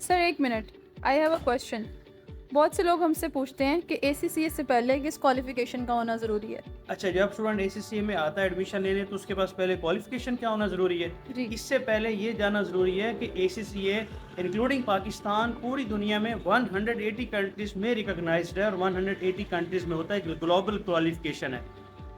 سر ایک minute, I have a question. بہت سے لوگ ہم سے پوچھتے ہیں کہ ACCA سے پہلے کس کوالیفیکیشن کا ہونا ضروری ہے؟ اچھا، جب اسٹوڈنٹ ACCA میں آتا ہے ایڈمیشن لینے تو اس کے پاس پہلے کوالیفیکیشن کیا ہونا ضروری ہے؟ جی. اس سے پہلے یہ جاننا ضروری ہے کہ ACCA انکلوڈنگ پاکستان پوری دنیا میں 180 کنٹریز میں ریکگنائزڈ ہے اور 180 کنٹریز میں ہوتا ہے گلوبل کوالیفیکیشن ہے.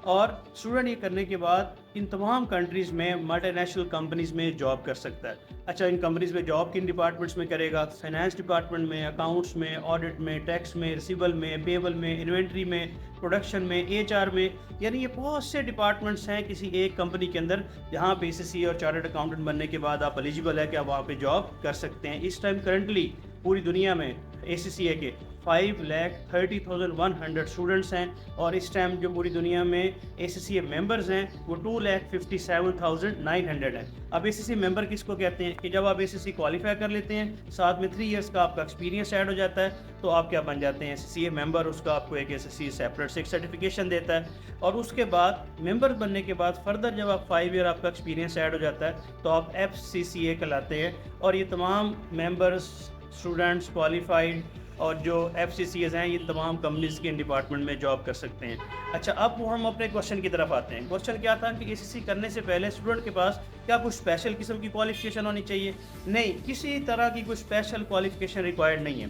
اور اسٹوڈنٹ یہ کرنے کے بعد ان تمام کنٹریز میں ملٹی نیشنل کمپنیز میں جاب کر سکتا ہے. اچھا، ان کمپنیز میں جاب کن ڈپارٹمنٹس میں کرے گا؟ فائنانس ڈپارٹمنٹ میں، اکاؤنٹس میں، آڈٹ میں، ٹیکس میں، ریسیبل میں، پیبل میں، انوینٹری میں، پروڈکشن میں، HR میں. یعنی یہ بہت سے ڈپارٹمنٹس ہیں کسی ایک کمپنی کے اندر جہاں پہ ACCA اور چارٹرڈ اکاؤنٹنٹ بننے کے بعد آپ ایلیجیبل ہے کہ آپ وہاں پہ جاب کر سکتے ہیں. اس ٹائم کرنٹلی پوری دنیا میں ACCA کے 5,30,100 اسٹوڈنٹس ہیں اور اس ٹائم جو پوری دنیا میں ACCA ممبرز ہیں وہ 2,57,900 ہیں. اب ACCA ممبر کس کو کہتے ہیں کہ جب آپ ACCA کوالیفائی کر لیتے ہیں، ساتھ میں 3 ایئرس کا آپ کا ایکسپیرینس ایڈ ہو جاتا ہے تو آپ کیا بن جاتے ہیں ACCA ممبر. اس کا آپ کو ایک ACCA سیپریٹ سے ایک سرٹیفکیشن دیتا ہے اور اس کے بعد ممبر بننے کے بعد فردر جب آپ 5 ایئر آپ کا ایکسپیرینس ایڈ ہو جاتا ہے تو آپ FCCA کہلاتے ہیں. اور یہ تمام ممبرس، اسٹوڈنٹس، کوالیفائڈ اور جو FCCAs ہیں یہ تمام کمپنیز کے ڈپارٹمنٹ میں جاب کر سکتے ہیں. اچھا، اب ہم اپنے کوشچن کی طرف آتے ہیں. کوشچن کیا تھا کہ ACCA کرنے سے پہلے اسٹوڈنٹ کے پاس کیا کچھ اسپیشل قسم کی کوالیفیکیشن ہونی چاہیے؟ نہیں، کسی طرح کی کوئی اسپیشل کوالیفیکیشن ریکوائرڈ نہیں ہے.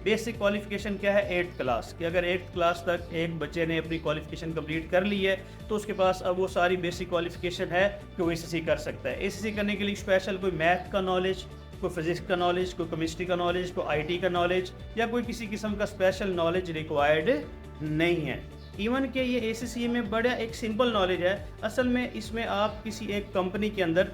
بیسک کوالیفیکیشن کیا ہے؟ 8th کلاس کہ اگر 8th کلاس تک ایک بچے نے اپنی کوالیفیکیشن کمپلیٹ کر لی ہے تو اس کے پاس اب وہ ساری بیسک کوالیفیکیشن ہے کہ وہ ACCA کر سکتا ہے. ACCA کرنے کے لیے اسپیشل کوئی میتھ کا نالج، کوئی فزکس کا نالج، کوئی کیمسٹری کا نالج، کوئی IT کا نالج یا کوئی کسی قسم کا اسپیشل نالج ریکوائرڈ نہیں ہے. ایون کہ یہ ACCA میں بڑا ایک سمپل نالج ہے. اصل میں اس میں آپ کسی ایک کمپنی کے اندر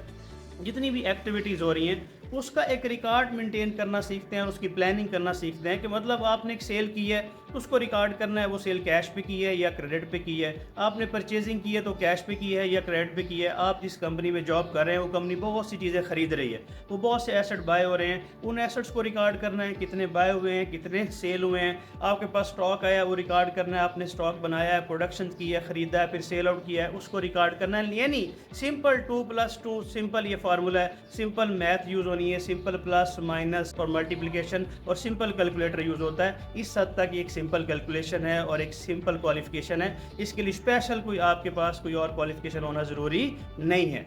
جتنی بھی ایکٹیویٹیز ہو رہی ہیں اس کا ایک ریکارڈ مینٹین کرنا سیکھتے ہیں اور اس کی پلاننگ کرنا سیکھتے ہیں کہ مطلب آپ نے ایک سیل کی ہے تو اس کو ریکارڈ کرنا ہے وہ سیل کیش پہ کی ہے یا کریڈٹ پہ کی ہے. آپ نے پرچیزنگ کی ہے تو کیش پہ کی ہے یا کریڈٹ پہ کی ہے. آپ جس کمپنی میں جاب کر رہے ہیں وہ کمپنی بہت سی چیزیں خرید رہی ہے، وہ بہت سے ایسٹ بائی ہو رہے ہیں، ان ایسٹس کو ریکارڈ کرنا ہے کتنے بائی ہوئے ہیں، کتنے سیل ہوئے ہیں. آپ کے پاس اسٹاک آیا وہ ریکارڈ کرنا ہے، آپ نے اسٹاک بنایا ہے، پروڈکشن کی ہے، خریدا ہے، پھر سیل آؤٹ کیا ہے، اس کو ریکارڈ کرنا ہے. یعنی سمپل 2+2 سمپل یہ فارمولا ہے. سمپل میتھ یوز ہونی ہے، سمپل پلس مائنس اور ملٹیپلیکیشن اور سمپل کیلکولیٹر یوز ہوتا ہے. اس حد تک یہ ایک سمپل کیلکولیشن ہے اور ایک سمپل کوالیفیکیشن ہے. اس کے لیے اسپیشل کوئی آپ کے پاس کوئی اور کوالیفیکیشن ہونا ضروری نہیں ہے.